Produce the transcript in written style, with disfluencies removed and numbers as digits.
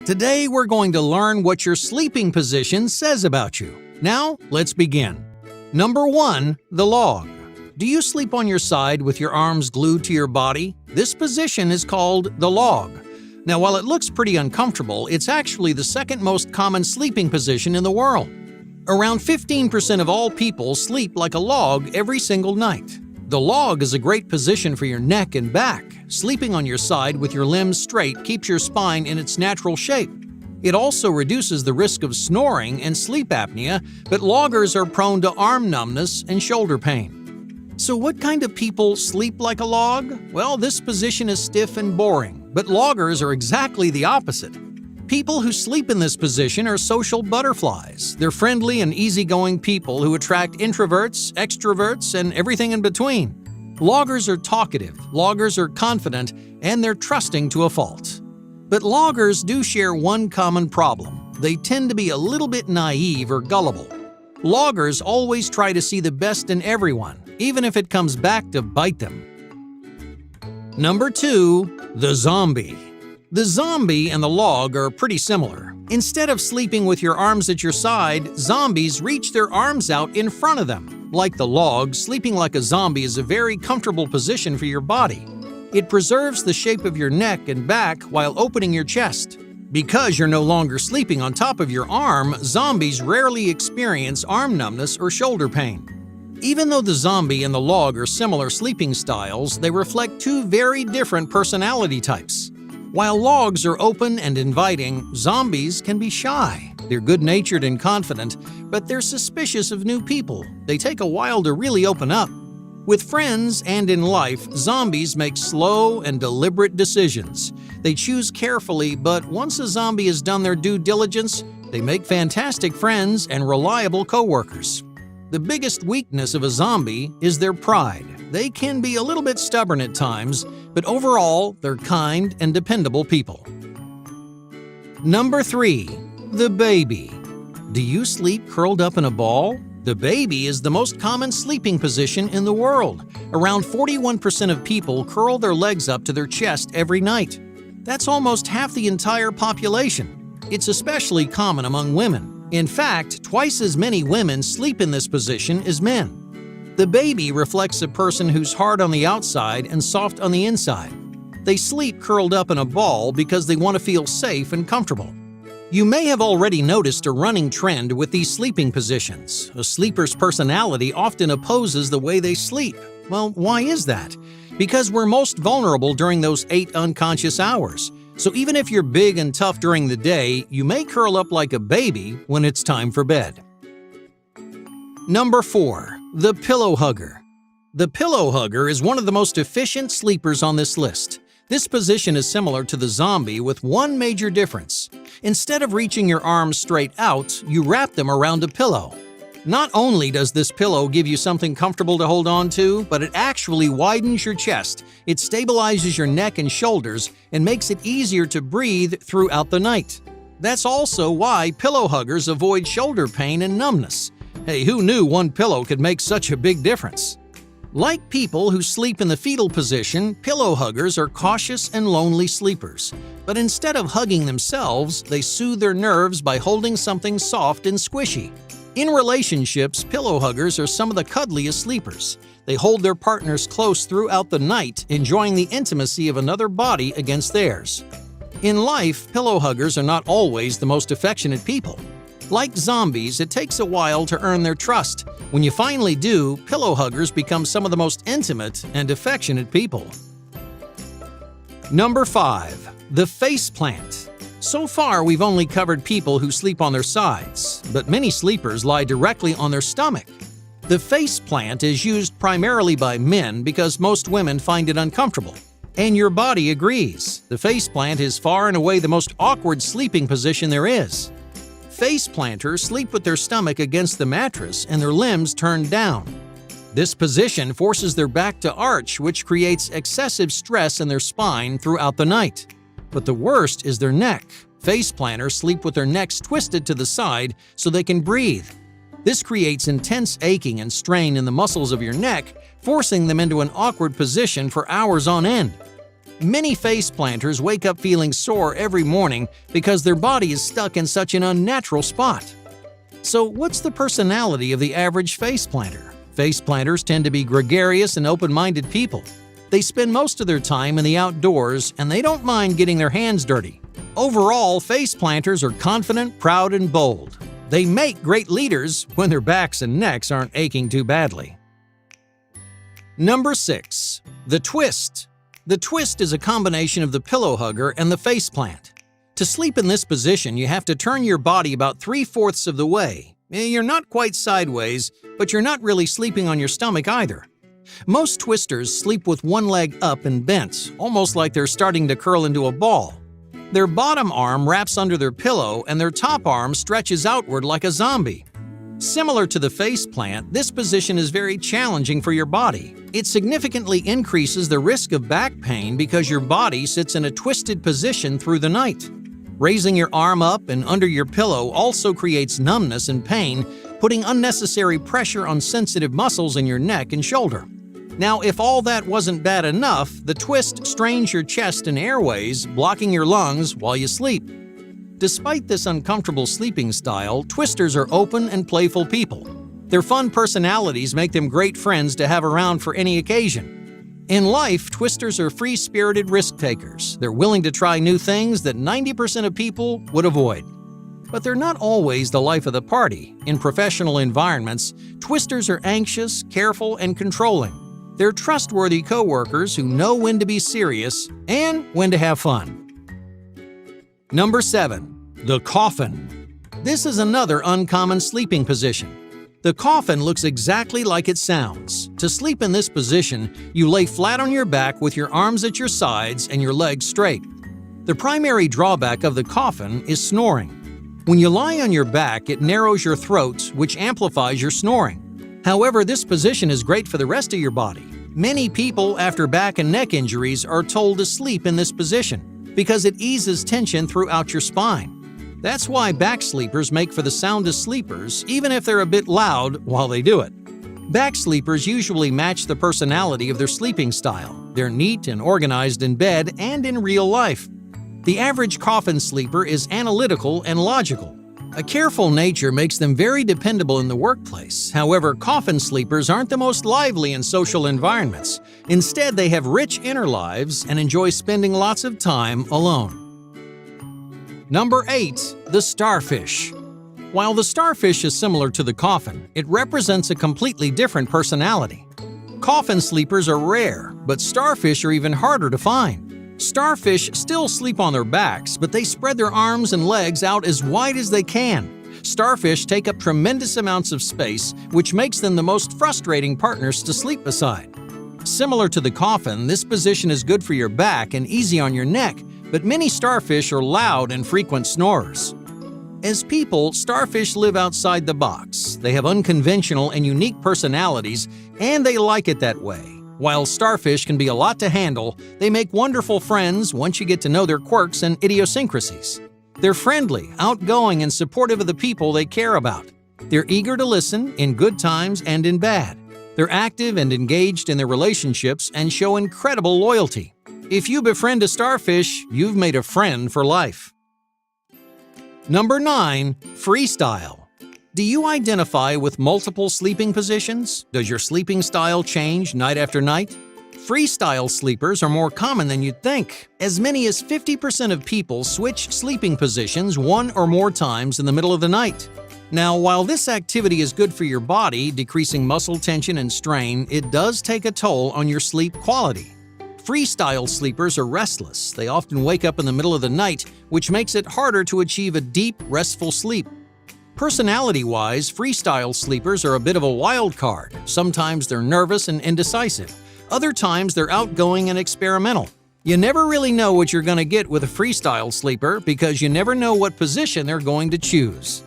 Today we're going to learn what your sleeping position says about you. Now, let's begin. Number 1. The log. Do you sleep on your side with your arms glued to your body? This position is called the log. Now, while it looks pretty uncomfortable, it's actually the second most common sleeping position in the world. Around 15% of all people sleep like a log every single night. The log is a great position for your neck and back. Sleeping on your side with your limbs straight keeps your spine in its natural shape. It also reduces the risk of snoring and sleep apnea, but loggers are prone to arm numbness and shoulder pain. So what kind of people sleep like a log? Well, this position is stiff and boring, but loggers are exactly the opposite. People who sleep in this position are social butterflies. They're friendly and easygoing people who attract introverts, extroverts, and everything in between. Loggers are talkative, loggers are confident, and they're trusting to a fault. But loggers do share one common problem. They tend to be a little bit naive or gullible. Loggers always try to see the best in everyone, even if it comes back to bite them. Number 2. The zombie. The zombie and the log are pretty similar. Instead of sleeping with your arms at your side, zombies reach their arms out in front of them. Like the log, sleeping like a zombie is a very comfortable position for your body. It preserves the shape of your neck and back while opening your chest. Because you're no longer sleeping on top of your arm, zombies rarely experience arm numbness or shoulder pain. Even though the zombie and the log are similar sleeping styles, they reflect two very different personality types. While logs are open and inviting, zombies can be shy. They're good-natured and confident, but they're suspicious of new people. They take a while to really open up. With friends and in life, zombies make slow and deliberate decisions. They choose carefully, but once a zombie has done their due diligence, they make fantastic friends and reliable co-workers. The biggest weakness of a zombie is their pride. They can be a little bit stubborn at times, but overall, they're kind and dependable people. Number 3. The baby. Do you sleep curled up in a ball? The baby is the most common sleeping position in the world. Around 41% of people curl their legs up to their chest every night. That's almost half the entire population. It's especially common among women. In fact, twice as many women sleep in this position as men. The baby reflects a person who's hard on the outside and soft on the inside. They sleep curled up in a ball because they want to feel safe and comfortable. You may have already noticed a running trend with these sleeping positions. A sleeper's personality often opposes the way they sleep. Well, why is that? Because we're most vulnerable during those 8 unconscious hours. So even if you're big and tough during the day, you may curl up like a baby when it's time for bed. Number 4. The pillow hugger. The pillow hugger is one of the most efficient sleepers on this list. This position is similar to the zombie with one major difference. Instead of reaching your arms straight out, you wrap them around a pillow. Not only does this pillow give you something comfortable to hold on to, but it actually widens your chest. It stabilizes your neck and shoulders and makes it easier to breathe throughout the night. That's also why pillow huggers avoid shoulder pain and numbness. Hey, who knew one pillow could make such a big difference? Like people who sleep in the fetal position, pillow huggers are cautious and lonely sleepers. But instead of hugging themselves, they soothe their nerves by holding something soft and squishy. In relationships, pillow huggers are some of the cuddliest sleepers. They hold their partners close throughout the night, enjoying the intimacy of another body against theirs. In life, pillow huggers are not always the most affectionate people. Like zombies, it takes a while to earn their trust. When you finally do, pillow huggers become some of the most intimate and affectionate people. Number 5. The face plant. So far, we've only covered people who sleep on their sides, but many sleepers lie directly on their stomach. The face plant is used primarily by men because most women find it uncomfortable. And your body agrees. The face plant is far and away the most awkward sleeping position there is. Face planters sleep with their stomach against the mattress and their limbs turned down. This position forces their back to arch, which creates excessive stress in their spine throughout the night. But the worst is their neck. Face planters sleep with their necks twisted to the side so they can breathe. This creates intense aching and strain in the muscles of your neck, forcing them into an awkward position for hours on end. Many face planters wake up feeling sore every morning because their body is stuck in such an unnatural spot. So what's the personality of the average face planter? Face planters tend to be gregarious and open-minded people. They spend most of their time in the outdoors and they don't mind getting their hands dirty. Overall, face planters are confident, proud, and bold. They make great leaders when their backs and necks aren't aching too badly. Number 6. The twist. The twist is a combination of the pillow hugger and the face plant. To sleep in this position, you have to turn your body about 3/4 of the way. You're not quite sideways, but you're not really sleeping on your stomach either. Most twisters sleep with one leg up and bent, almost like they're starting to curl into a ball. Their bottom arm wraps under their pillow and their top arm stretches outward like a zombie. Similar to the face plant, this position is very challenging for your body. It significantly increases the risk of back pain because your body sits in a twisted position through the night. Raising your arm up and under your pillow also creates numbness and pain, putting unnecessary pressure on sensitive muscles in your neck and shoulder. Now, if all that wasn't bad enough, the twist strains your chest and airways, blocking your lungs while you sleep. Despite this uncomfortable sleeping style, twisters are open and playful people. Their fun personalities make them great friends to have around for any occasion. In life, twisters are free-spirited risk-takers. They're willing to try new things that 90% of people would avoid. But they're not always the life of the party. In professional environments, twisters are anxious, careful, and controlling. They're trustworthy coworkers who know when to be serious and when to have fun. Number 7. The coffin. This is another uncommon sleeping position. The coffin looks exactly like it sounds. To sleep in this position, you lay flat on your back with your arms at your sides and your legs straight. The primary drawback of the coffin is snoring. When you lie on your back, it narrows your throat, which amplifies your snoring. However, this position is great for the rest of your body. Many people after back and neck injuries are told to sleep in this position because it eases tension throughout your spine. That's why back sleepers make for the soundest sleepers, even if they're a bit loud while they do it. Back sleepers usually match the personality of their sleeping style. They're neat and organized in bed and in real life. The average coffin sleeper is analytical and logical. A careful nature makes them very dependable in the workplace. However, coffin sleepers aren't the most lively in social environments. Instead, they have rich inner lives and enjoy spending lots of time alone. Number 8. The starfish. While the starfish is similar to the coffin, it represents a completely different personality. Coffin sleepers are rare, but starfish are even harder to find. Starfish still sleep on their backs, but they spread their arms and legs out as wide as they can. Starfish take up tremendous amounts of space, which makes them the most frustrating partners to sleep beside. Similar to the coffin, this position is good for your back and easy on your neck, but many starfish are loud and frequent snorers. As people, starfish live outside the box. They have unconventional and unique personalities, and they like it that way. While starfish can be a lot to handle, they make wonderful friends once you get to know their quirks and idiosyncrasies. They're friendly, outgoing, and supportive of the people they care about. They're eager to listen in good times and in bad. They're active and engaged in their relationships and show incredible loyalty. If you befriend a starfish, you've made a friend for life. Number 9. Freestyle. Do you identify with multiple sleeping positions? Does your sleeping style change night after night? Freestyle sleepers are more common than you'd think. As many as 50% of people switch sleeping positions one or more times in the middle of the night. Now, while this activity is good for your body, decreasing muscle tension and strain, it does take a toll on your sleep quality. Freestyle sleepers are restless. They often wake up in the middle of the night, which makes it harder to achieve a deep, restful sleep. Personality-wise, freestyle sleepers are a bit of a wild card. Sometimes they're nervous and indecisive. Other times they're outgoing and experimental. You never really know what you're going to get with a freestyle sleeper because you never know what position they're going to choose.